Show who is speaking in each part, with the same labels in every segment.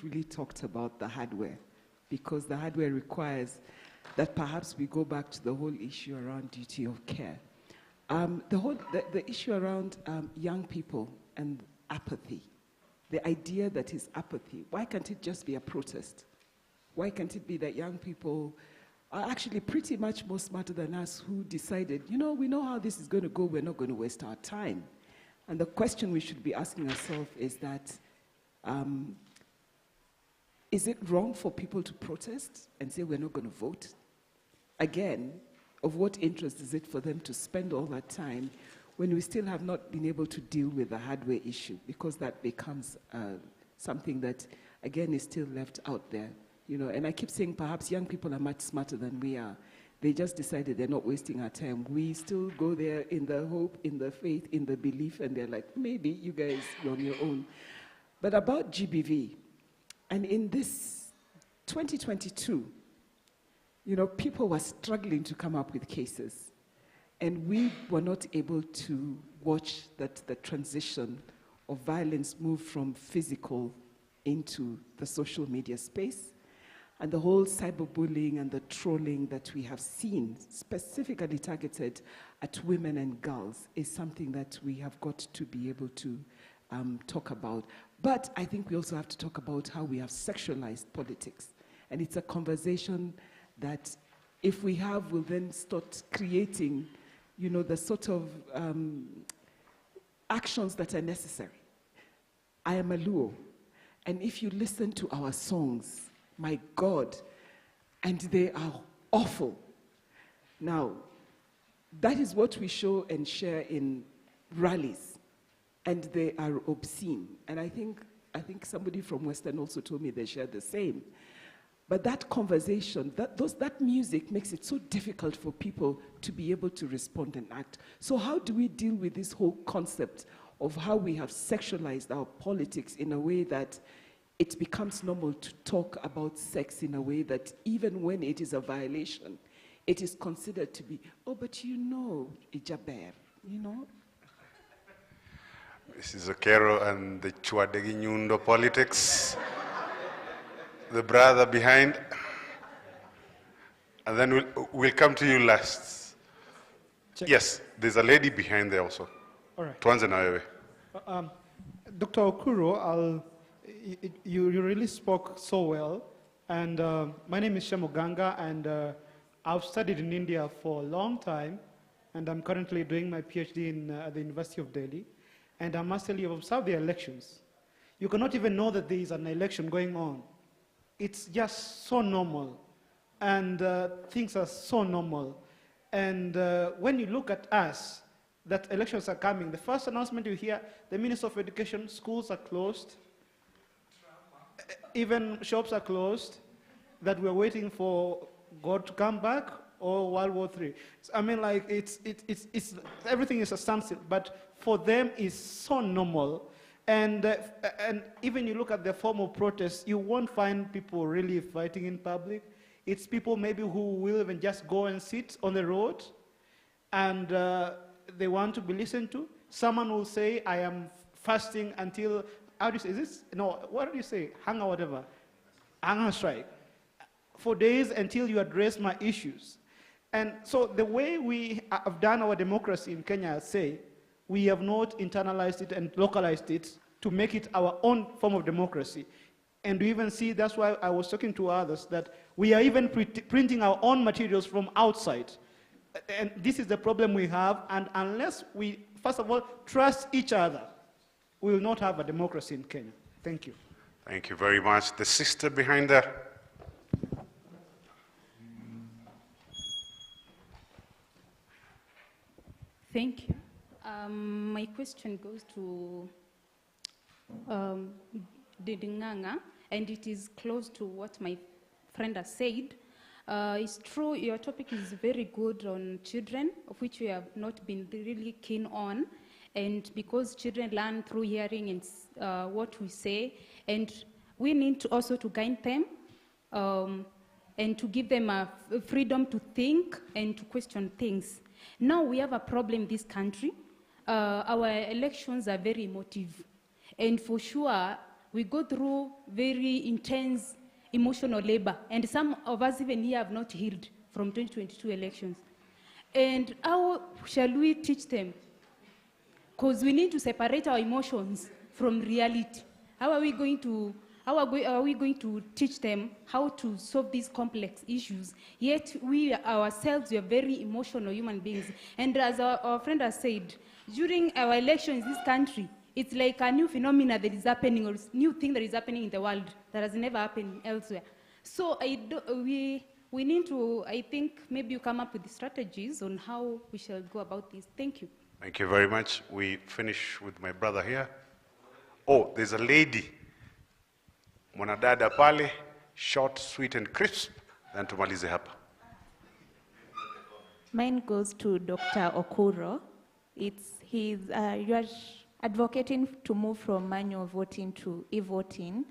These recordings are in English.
Speaker 1: really talked about the hardware, because the hardware requires that perhaps we go back to the whole issue around duty of care. The issue around young people and apathy, the idea that is apathy, why can't it just be a protest? Why can't it be that young people are actually pretty much more smarter than us who decided, you know, we know how this is going to go, we're not going to waste our time. And the question we should be asking ourselves is that, is it wrong for people to protest and say we're not going to vote? Again, of what interest is it for them to spend all that time when we still have not been able to deal with the hardware issue? Because that becomes something that, again, is still left out there. You know, and I keep saying perhaps young people are much smarter than we are. They just decided they're not wasting our time. We still go there in the hope, in the faith, in the belief, and they're like, maybe you guys are on your own. But about GBV, and in this 2022, you know, people were struggling to come up with cases. And we were not able to watch that the transition of violence move from physical into the social media space. And the whole cyberbullying and the trolling that we have seen, specifically targeted at women and girls, is something that we have got to be able to talk about. But I think we also have to talk about how we have sexualized politics. And it's a conversation that, if we have, will then start creating, you know, the sort of actions that are necessary. I am a Luo, and if you listen to our songs, my God, and they are awful. Now, that is what we show and share in rallies, and they are obscene. And I think somebody from Western also told me they share the same. But that conversation, that music makes it so difficult for people to be able to respond and act. So how do we deal with this whole concept of how we have sexualized our politics in a way that it becomes normal to talk about sex in a way that even when it is a violation, it is considered to be, oh, but you know, Ijaber, you know?
Speaker 2: Mrs. Okero and the Chuadegi Nyundo politics. The brother behind. And then we'll come to you last.
Speaker 3: Check.
Speaker 2: Yes, there's a lady behind there also.
Speaker 3: All right.
Speaker 2: Tuanze na wewe.
Speaker 3: Dr. Okuro, you really spoke so well. And my name is Shemuganga, and I've studied in India for a long time, and I'm currently doing my PhD at the University of Delhi. And I must tell you, I've observed the elections. You cannot even know that there is an election going on. It's just so normal, and things are so normal. And when you look at us, that elections are coming, the first announcement you hear, the Minister of Education, schools are closed, even shops are closed, that we're waiting for God to come back, or World War III. I mean, like, everything is a standstill, but for them it's so normal. And even you look at the form of protest, you won't find people really fighting in public. It's people maybe who will even just go and sit on the road, and they want to be listened to. Someone will say, I am fasting until, how do you say, is this? No, what do you say? Hunger, whatever. Hunger strike. For days until you address my issues. And so the way we have done our democracy in Kenya, say, we have not internalized it and localized it to make it our own form of democracy. And we even see, that's why I was talking to others, that we are even printing our own materials from outside. And this is the problem we have, and unless we, first of all, trust each other, we will not have a democracy in Kenya. Thank you.
Speaker 2: Thank you very much. The sister behind there.
Speaker 4: Thank you. My question goes to Didinganga, and it is close to what my friend has said. It's true, your topic is very good on children, of which we have not been really keen on, and because children learn through hearing and what we say, and we need to also to guide them and to give them a freedom to think and to question things. Now we have a problem in this country. Our elections are very emotive, and for sure, we go through very intense emotional labor, and some of us even here have not healed from 2022 elections. And how shall we teach them? Because we need to separate our emotions from reality. How are we going to teach them how to solve these complex issues? Yet we ourselves, we are very emotional human beings. And as our friend has said, during our elections in this country, it's like a new phenomena that is happening, or new thing that is happening in the world that has never happened elsewhere. So we need to, I think, maybe you come up with the strategies on how we shall go about this. Thank you.
Speaker 2: Thank you very much. We finish with my brother here. Oh, there's a lady. Mwanadada pale, short, sweet, and crisp. Then tumalize hapa.
Speaker 5: Mine goes to Dr. Okuro. You are advocating to move from manual voting to e-voting.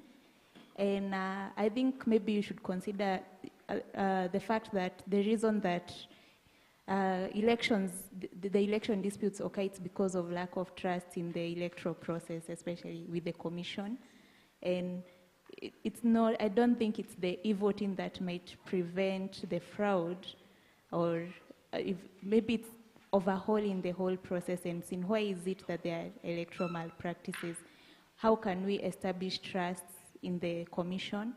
Speaker 5: And I think maybe you should consider the fact that the reason that the election disputes occur, it's because of lack of trust in the electoral process, especially with the commission. And it's not, I don't think it's the e-voting that might prevent the fraud, or if maybe it's overhauling the whole process and seeing why is it that there are electoral malpractices. How can we establish trust in the commission?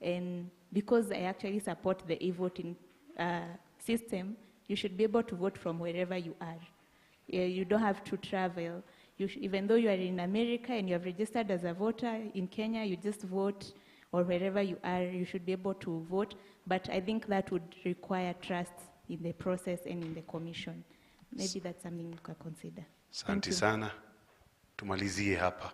Speaker 5: And because I actually support the e-voting system, you should be able to vote from wherever you are. You don't have to travel. Even though you are in America and you have registered as a voter in Kenya, you just vote, or wherever you are, you should be able to vote. But I think that would require trust in the process and in the commission. Maybe that's something you can consider.
Speaker 2: Asante sana. Tumalizie hapa.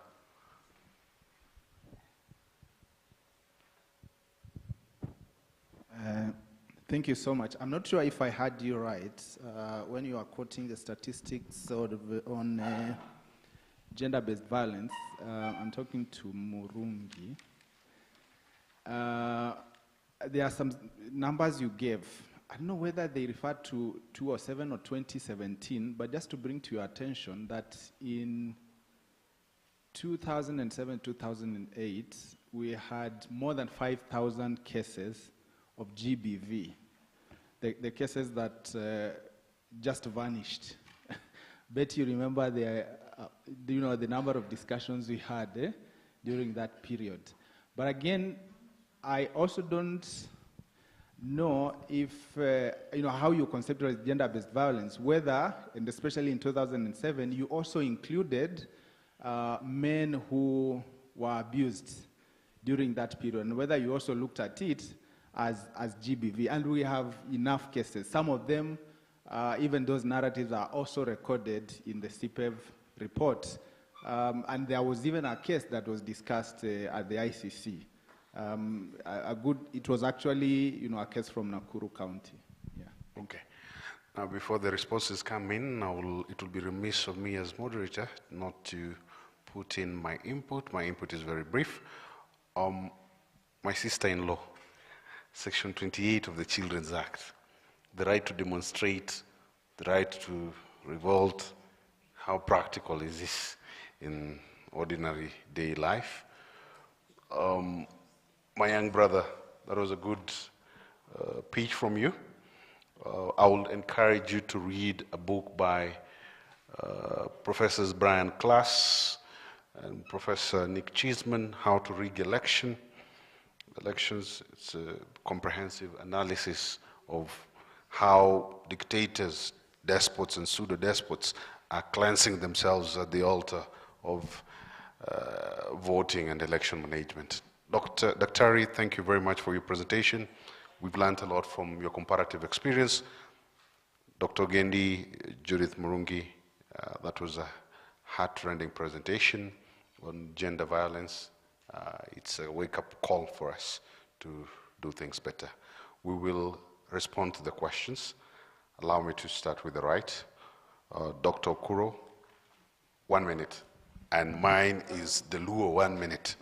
Speaker 6: Thank you so much. I'm not sure if I heard you right when you are quoting the statistics sort of on gender-based violence. I'm talking to Murungi. There are some numbers you gave. I don't know whether they refer to 2007 or 2017, but just to bring to your attention that in 2007, 2008, we had more than 5,000 cases of GBV, the cases that just vanished. Bet you remember the number of discussions we had during that period. But again, I also don't know if, how you conceptualize gender-based violence, whether, and especially in 2007, you also included men who were abused during that period, and whether you also looked at it as GBV. And we have enough cases. Some of them, even those narratives are also recorded in the CPEV report. And there was even a case that was discussed at the ICC. It was actually, a case from Nakuru County. Yeah.
Speaker 2: Okay. Now, before the responses come in, it will be remiss of me as moderator not to put in my input. My input is very brief. My sister-in-law, Section 28 of the Children's Act, the right to demonstrate, the right to revolt. How practical is this in ordinary day life? My young brother, that was a good pitch from you. I would encourage you to read a book by Professors Brian Klass and Professor Nick Cheeseman, How to Rig Elections. It's a comprehensive analysis of how dictators, despots, and pseudo-despots are cleansing themselves at the altar of voting and election management. Dr. Daktari, thank you very much for your presentation. We've learned a lot from your comparative experience. Dr. Gendi, Judith Murungi, that was a heart-rending presentation on gender violence. It's a wake-up call for us to do things better. We will respond to the questions. Allow me to start with the right. Dr. Okuro, 1 minute. And mine is the Luo 1 minute.